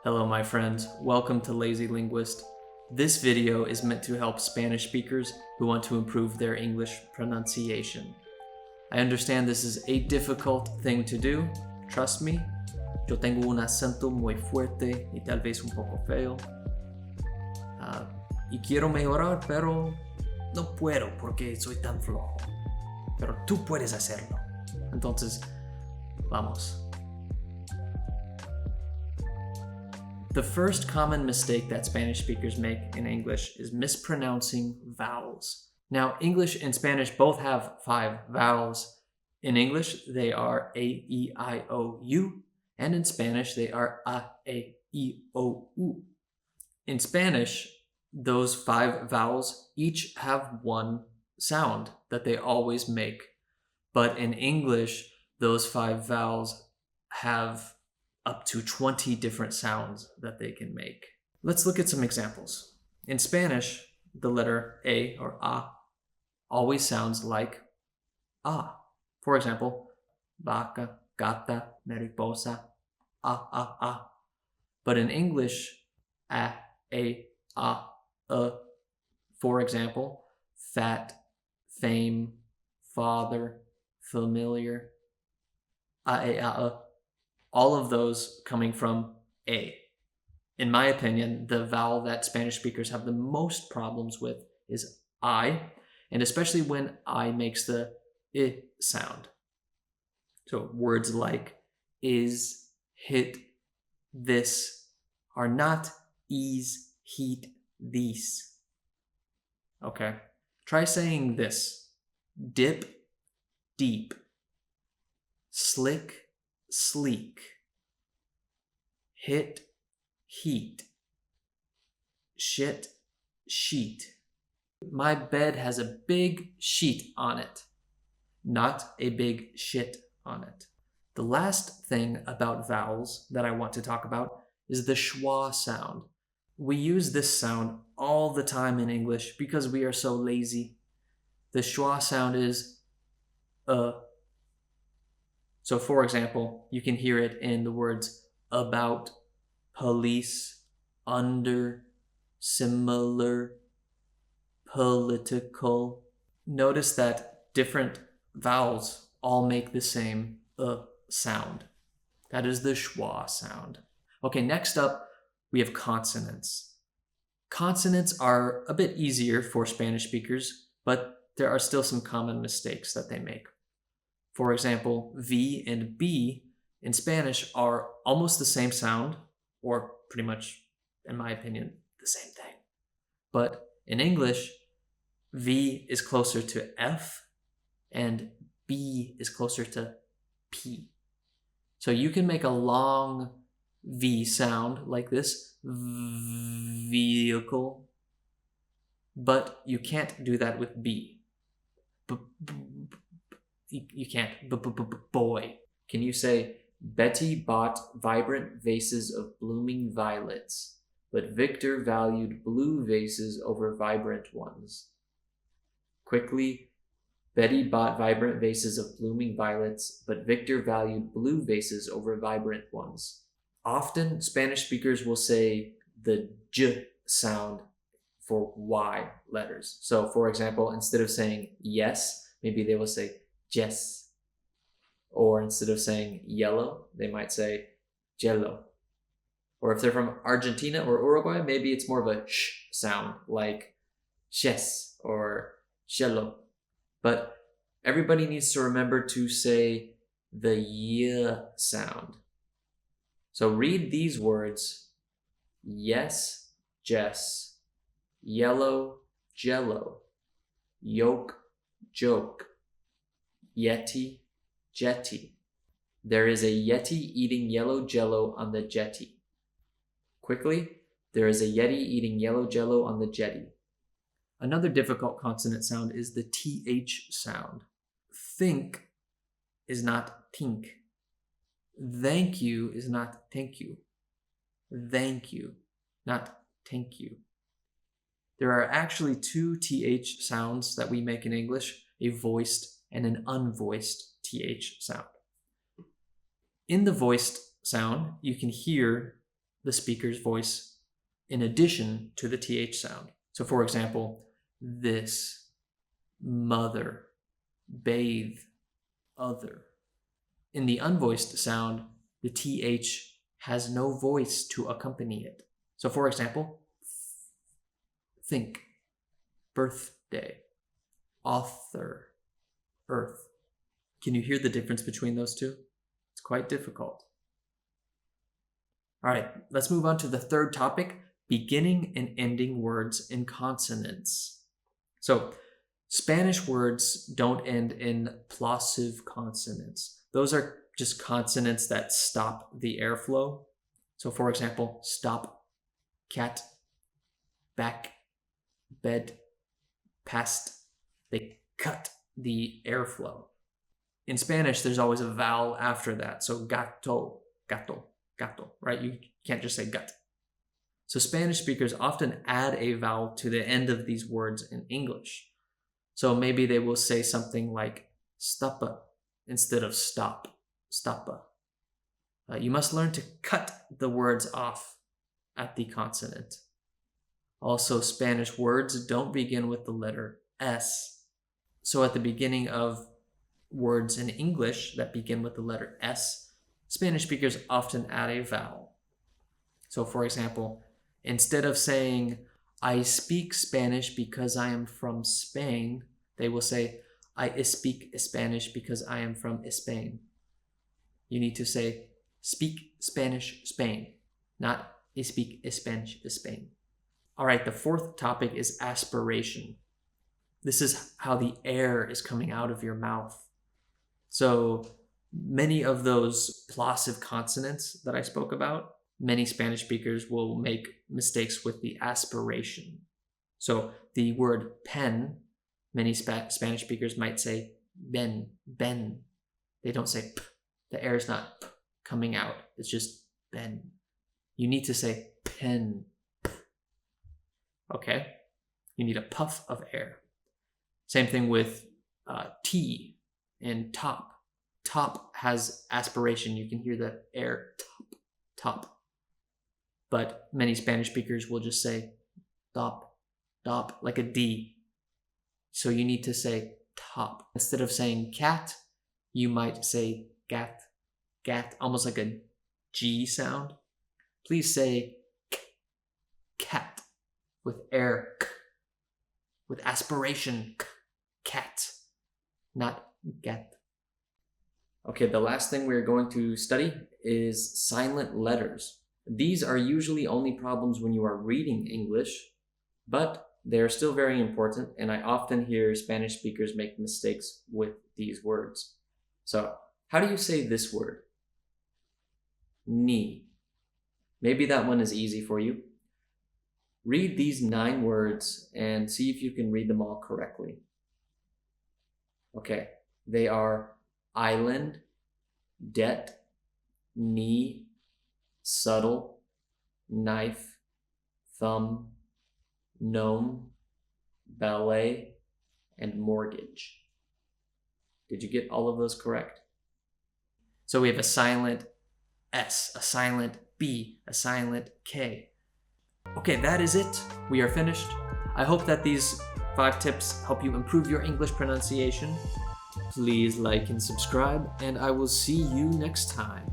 Hello my friends, welcome to Lazy Linguist. This video is meant to help Spanish speakers who want to improve their English pronunciation. I understand this is a difficult thing to do, trust me. Yo tengo un acento muy fuerte y tal vez un poco feo. Y quiero mejorar, pero no puedo porque soy tan flojo. Pero tú puedes hacerlo. Entonces, vamos. The first common mistake that Spanish speakers make in English is mispronouncing vowels. Now, English and Spanish both have 5 vowels. In English, they are A, E, I, O, U, and in Spanish, they are A, E, O, U. In Spanish, those 5 vowels each have one sound that they always make. But in English, those 5 vowels have up to 20 different sounds that they can make. Let's look at some examples. In Spanish, the letter A or A always sounds like A. For example, vaca, gata, mariposa, A. But in English, A, for example, fat, fame, father, familiar, A. All of those coming from A. In my opinion, the vowel that Spanish speakers have the most problems with is I, and especially when I makes the I sound. So words like is, hit, this are not ease, heat, these. Okay, try saying this. Dip, deep. Slick, sleek. Hit, heat. Shit, sheet. My bed has a big sheet on it, not a big shit on it. The last thing about vowels that I want to talk about is the schwa sound. We use this sound all the time in English because we are so lazy. The schwa sound is So for example, you can hear it in the words about, police, under, similar, political. Notice that different vowels all make the same sound. That is the schwa sound. Okay, next up, we have consonants. Consonants are a bit easier for Spanish speakers, but there are still some common mistakes that they make. For example, V and B in Spanish are almost the same sound, or pretty much, in my opinion, the same thing. But in English, V is closer to F and B is closer to P. So you can make a long V sound like this, vehicle, but you can't do that with B. You can't. Boy. Can you say, Betty bought vibrant vases of blooming violets, but Victor valued blue vases over vibrant ones? Quickly, Betty bought vibrant vases of blooming violets, but Victor valued blue vases over vibrant ones. Often, Spanish speakers will say the J sound for Y letters. So, for example, instead of saying yes, maybe they will say Jess. Or instead of saying yellow, they might say jello. Or if they're from Argentina or Uruguay, maybe it's more of a sh sound, like ches or cello. But everybody needs to remember to say the y sound. So read these words: yes, Jess, yellow, jello, yoke, joke, Yeti, jetty. There is a Yeti eating yellow jello on the jetty. Quickly, there is a Yeti eating yellow jello on the jetty. Another difficult consonant sound is the TH sound. Think is not tink. Thank you is not thank you. Thank you, not thank you. There are actually 2 TH sounds that we make in English, a voiced and an unvoiced TH sound. In the voiced sound, you can hear the speaker's voice in addition to the TH sound. So for example, this, mother, bathe, other. In the unvoiced sound, the TH has no voice to accompany it. So for example, think, birthday, author, earth. Can you hear the difference between those two? It's quite difficult. All right, let's move on to the third topic, beginning and ending words in consonants. So Spanish words don't end in plosive consonants. Those are just consonants that stop the airflow. So for example, stop, cat, back, bed, past. They cut the airflow. In Spanish, there's always a vowel after that. So gato, gato, gato, right? You can't just say gut. So Spanish speakers often add a vowel to the end of these words in English. So maybe they will say something like stapa instead of stop, stapa. You must learn to cut the words off at the consonant. Also, Spanish words don't begin with the letter S. So at the beginning of words in English that begin with the letter S, Spanish speakers often add a vowel. So for example, instead of saying, I speak Spanish because I am from Spain, they will say, I speak Spanish because I am from Spain. You need to say, speak Spanish, Spain, not speak Spanish, Spain. All right, the fourth topic is aspiration. This is how the air is coming out of your mouth. So many of those plosive consonants that I spoke about, many Spanish speakers will make mistakes with the aspiration. So the word pen, many Spanish speakers might say ben, ben. They don't say p. The air is not p coming out. It's just ben. You need to say pen. Okay? You need a puff of air. Same thing with T and top. Top has aspiration. You can hear the air top, top. But many Spanish speakers will just say top, top, like a D. So you need to say top. Instead of saying cat, you might say gat, gat, almost like a G sound. Please say cat with air, with aspiration, cat, not gat. Okay, the last thing we're going to study is silent letters. These are usually only problems when you are reading English, but they're still very important, and I often hear Spanish speakers make mistakes with these words. So, how do you say this word? Ni. Maybe that one is easy for you. Read these 9 words and see if you can read them all correctly. Okay, they are island, debt, knee, subtle, knife, thumb, gnome, ballet, and mortgage. Did you get all of those correct? So we have a silent S, a silent B, a silent K. Okay, that is it. We are finished. I hope that these 5 tips help you improve your English pronunciation. Please like and subscribe, and I will see you next time.